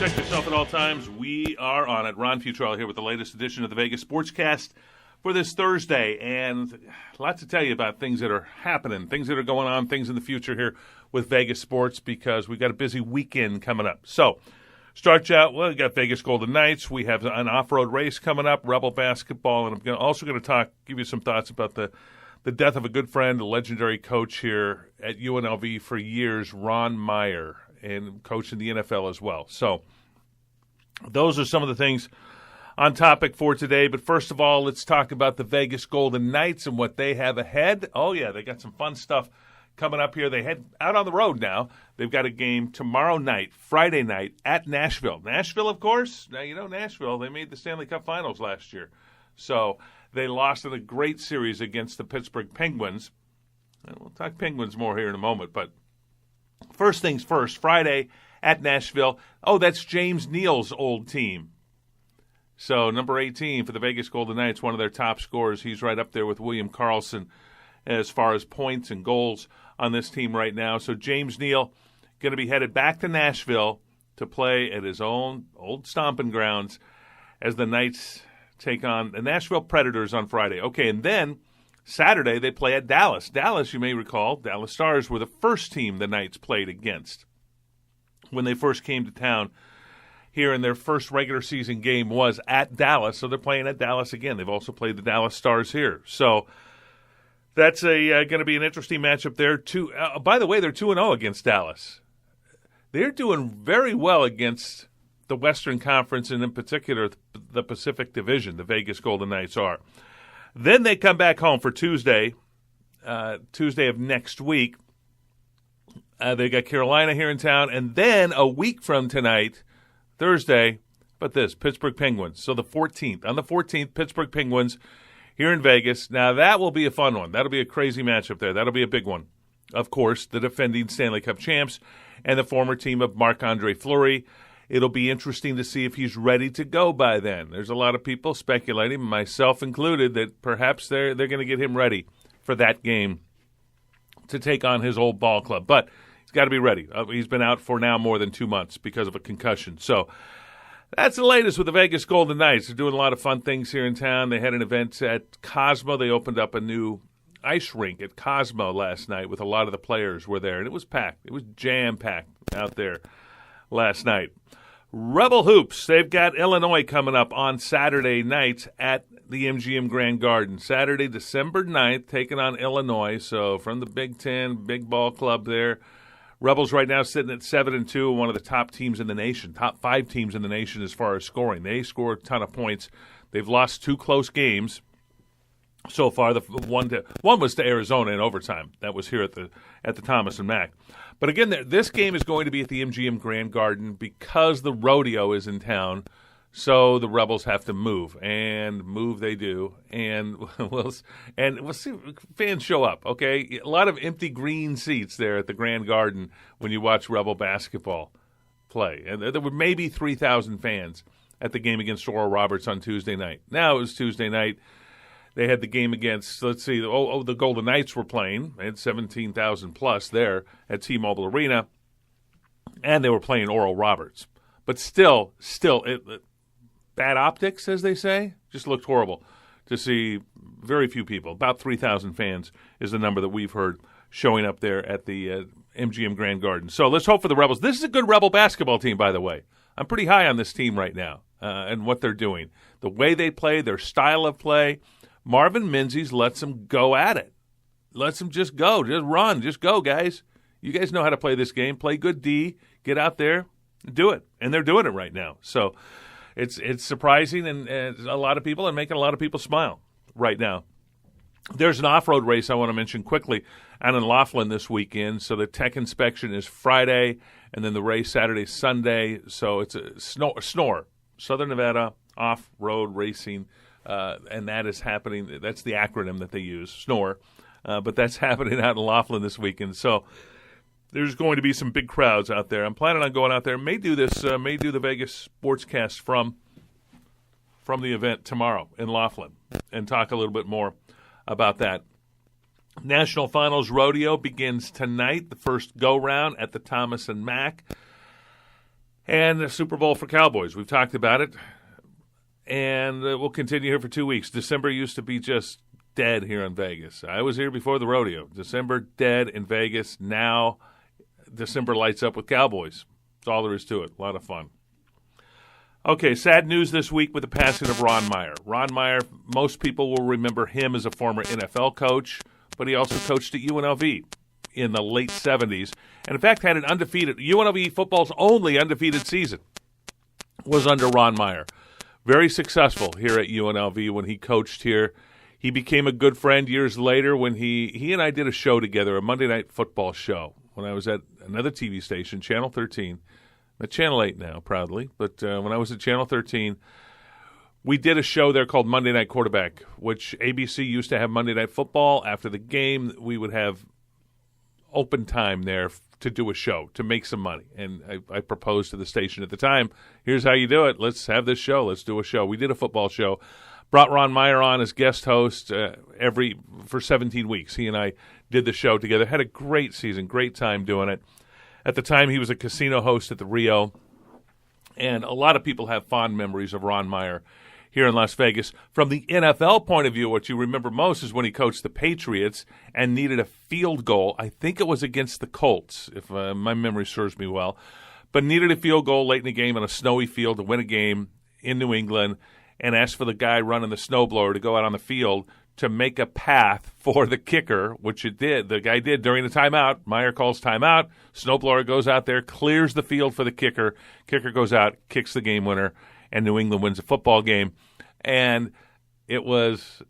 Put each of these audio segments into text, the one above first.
Protect yourself at all times. We are on it. Ron Futrell here with the latest edition of the Vegas Sportscast for this Thursday. And a lot to tell you about things that are happening, things that are going on, things in the future here with Vegas sports because we've got a busy weekend coming up. So, start you out, we got Vegas Golden Knights. We have an off-road race coming up, Rebel basketball. And I'm also going to give you some thoughts about the death of a good friend, a legendary coach here at UNLV for years, Ron Meyer, and coach in the NFL as well. So those are some of the things on topic for today. But first of all, let's talk about the Vegas Golden Knights and what they have ahead. Oh, yeah, they got some fun stuff coming up here. They head out on the road now. They've got a game tomorrow night, Friday night, at Nashville. Nashville, of course. Now, you know Nashville. They made the Stanley Cup Finals last year. So they lost in a great series against the Pittsburgh Penguins. And we'll talk Penguins more here in a moment, but first things first, Friday at Nashville. Oh, that's James Neal's old team. So number 18 for the Vegas Golden Knights, one of their top scorers. He's right up there with William Karlsson as far as points and goals on this team right now. So James Neal going to be headed back to Nashville to play at his own old stomping grounds as the Knights take on the Nashville Predators on Friday. Okay, and then Saturday, they play at Dallas. Dallas, you may recall, Dallas Stars were the first team the Knights played against when they first came to town here, in their first regular season game was at Dallas. So they're playing at Dallas again. They've also played the Dallas Stars here. So that's going to be an interesting matchup there. By the way, they're 2-0 against Dallas. They're doing very well against the Western Conference, and in particular the Pacific Division, the Vegas Golden Knights are. Then they come back home for Tuesday of next week. They got Carolina here in town. And then a week from tonight, Thursday, Pittsburgh Penguins. So the 14th. On the 14th, Pittsburgh Penguins here in Vegas. Now, that will be a fun one. That'll be a crazy matchup there. That'll be a big one. Of course, the defending Stanley Cup champs and the former team of Marc-Andre Fleury. It'll be interesting to see if he's ready to go by then. There's a lot of people speculating, myself included, that perhaps they're going to get him ready for that game to take on his old ball club. But he's got to be ready. He's been out for now more than 2 months because of a concussion. So that's the latest with the Vegas Golden Knights. They're doing a lot of fun things here in town. They had an event at Cosmo. They opened up a new ice rink at Cosmo last night with a lot of the players were there. And it was packed. It was jam-packed out there last night. Rebel Hoops, they've got Illinois coming up on Saturday night at the MGM Grand Garden. Saturday, December 9th, taking on Illinois. So from the Big Ten, big ball club there. Rebels right now sitting at 7-2, one of the top teams in the nation, top 5 teams in the nation as far as scoring. They score a ton of points. They've lost 2 close games so far. The one was to Arizona in overtime. That was here at the Thomas and Mack. But again, this game is going to be at the MGM Grand Garden because the rodeo is in town, so the Rebels have to move, and move they do. And we'll see fans show up, okay? A lot of empty green seats there at the Grand Garden when you watch Rebel basketball play. And there were maybe 3,000 fans at the game against Oral Roberts on Tuesday night. Now it was Tuesday night. They had the game against, the Golden Knights were playing. They had 17,000 plus there at T-Mobile Arena, and they were playing Oral Roberts. But still, bad optics, as they say, just looked horrible to see very few people. About 3,000 fans is the number that we've heard showing up there at the MGM Grand Garden. So let's hope for the Rebels. This is a good Rebel basketball team, by the way. I'm pretty high on this team right now and what they're doing. The way they play, their style of play. Marvin Menzies lets them go at it. Lets them just go. Just run. Just go, guys. You guys know how to play this game. Play good D. Get out there. Do it. And they're doing it right now. So it's surprising and a lot of people and making a lot of people smile right now. There's an off-road race I want to mention quickly out in Laughlin this weekend. So the tech inspection is Friday, and then the race Saturday, Sunday. So it's a SNOR, Southern Nevada Off-Road Racing. And that is happening. That's the acronym that they use, SNOR. But that's happening out in Laughlin this weekend. So there's going to be some big crowds out there. I'm planning on going out there. May do the Vegas Sportscast from the event tomorrow in Laughlin and talk a little bit more about that. National Finals Rodeo begins tonight, the first go-round at the Thomas and Mack. And the Super Bowl for Cowboys. We've talked about it. And we'll continue here for 2 weeks. December used to be just dead here in Vegas. I was here before the rodeo. December dead in Vegas. Now December lights up with Cowboys. That's all there is to it. A lot of fun. Okay, sad news this week with the passing of Ron Meyer. Ron Meyer, most people will remember him as a former NFL coach, but he also coached at UNLV in the late 70s. And, in fact, had an undefeated – UNLV football's only undefeated season was under Ron Meyer. Very successful here at UNLV when he coached here. He became a good friend years later when he and I did a show together, a Monday Night Football show, when I was at another TV station, Channel 13. At Channel 8 now, proudly. But when I was at Channel 13, we did a show there called Monday Night Quarterback, which ABC used to have Monday Night Football. After the game, we would have open time there to do a show, to make some money. And I proposed to the station at the time, here's how you do it. Let's have this show. Let's do a show. We did a football show. Brought Ron Meyer on as guest host for 17 weeks. He and I did the show together. Had a great season, great time doing it. At the time, he was a casino host at the Rio, and a lot of people have fond memories of Ron Meyer here in Las Vegas. From the NFL point of view, what you remember most is when he coached the Patriots and needed a field goal. I think it was against the Colts, if my memory serves me well, but needed a field goal late in the game on a snowy field to win a game in New England, and asked for the guy running the snowblower to go out on the field to make a path for the kicker, which it did. The guy did during the timeout. Meyer calls timeout. Snowblower goes out there, clears the field for the kicker. Kicker goes out, kicks the game winner, and New England wins a football game. And it was,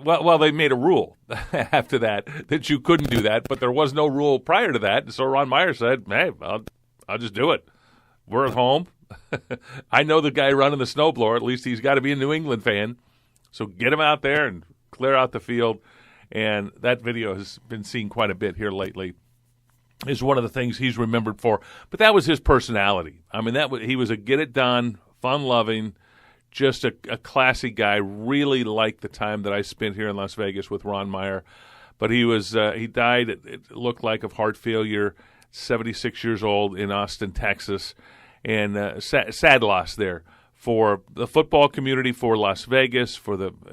well, they made a rule after that you couldn't do that, but there was no rule prior to that. So Ron Meyer said, hey, I'll just do it. We're at home. I know the guy running the snowblower. At least he's got to be a New England fan. So get him out there and clear out the field. And that video has been seen quite a bit here lately. Is one of the things he's remembered for. But that was his personality. I mean, he was a get-it-done, fun-loving, just a classy guy. Really liked the time that I spent here in Las Vegas with Ron Meyer. But he died, it looked like, of heart failure, 76 years old in Austin, Texas. And sad loss there for the football community, for Las Vegas,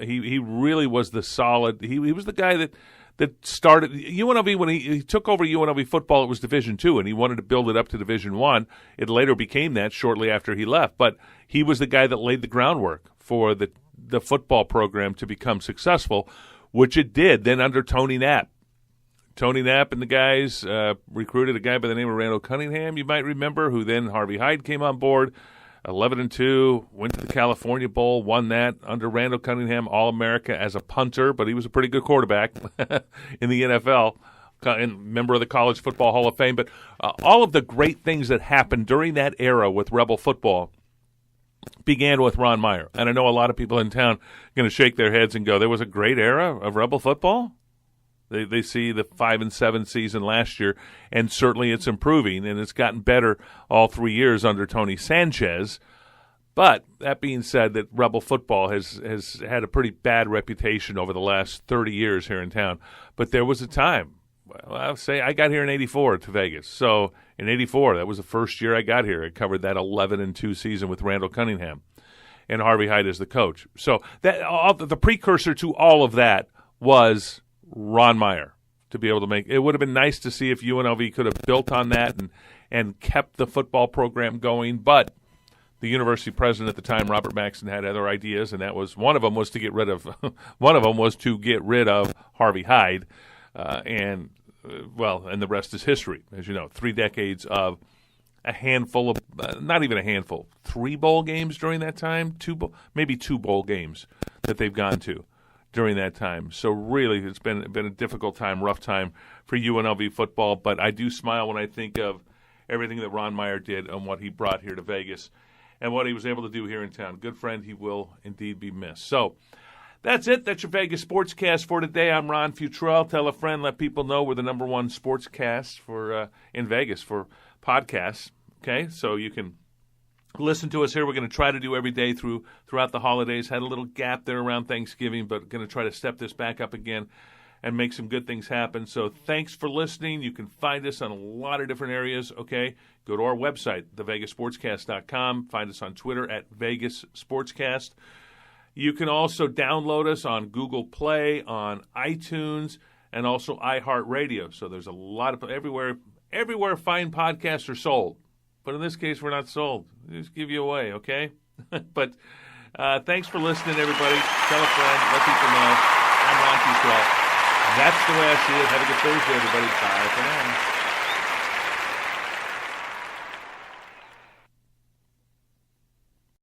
he really was the solid. He was the guy that started UNLV when he took over UNLV football. It was Division II, and he wanted to build it up to Division I. It later became that shortly after he left, but he was the guy that laid the groundwork for the football program to become successful, which it did. Then under Tony Knapp. Tony Knapp and the guys recruited a guy by the name of Randall Cunningham, you might remember, who then Harvey Hyde came on board. 11-2, went to the California Bowl, won that under Randall Cunningham, All-America as a punter, but he was a pretty good quarterback in the NFL, and member of the College Football Hall of Fame. But all of the great things that happened during that era with Rebel football began with Ron Meyer. And I know a lot of people in town are going to shake their heads and go, there was a great era of Rebel football? They see the 5-7 season last year, and certainly it's improving, and it's gotten better all 3 years under Tony Sanchez. But that being said, that Rebel football has had a pretty bad reputation over the last 30 years here in town. But there was a time. Well, I'll say I got here in '84 to Vegas. So in '84, that was the first year I got here. I covered that 11-2 season with Randall Cunningham and Harvey Hyde as the coach. So the precursor to all of that was Ron Meyer, to be able to make it. Would have been nice to see if UNLV could have built on that and kept the football program going, but the university president at the time, Robert Maxson, had other ideas, and that was one of them was to get rid of Harvey Hyde, and the rest is history, as you know. 3 decades of a handful of not even a handful, 3 bowl games during that time, maybe 2 bowl games that they've gone to during that time. So really, it's been a difficult time, rough time for UNLV football. But I do smile when I think of everything that Ron Meyer did and what he brought here to Vegas and what he was able to do here in town. Good friend, he will indeed be missed. So that's it. That's your Vegas Sportscast for today. I'm Ron Futrell. Tell a friend, let people know we're the number 1 sportscast for in Vegas for podcasts. Okay, so you can listen to us here. We're going to try to do every day throughout the holidays. Had a little gap there around Thanksgiving, but going to try to step this back up again and make some good things happen. So thanks for listening. You can find us on a lot of different areas, okay? Go to our website, thevegassportscast.com. Find us on Twitter at Vegas Sportscast. You can also download us on Google Play, on iTunes, and also iHeartRadio. So there's a lot of everywhere fine podcasts are sold. But in this case, we're not sold. We just give you away, okay? But thanks for listening, everybody. Tell a friend. Let people know. I'm Ron Futrell. That's the way I see it. Have a good Thursday, everybody. Bye for now.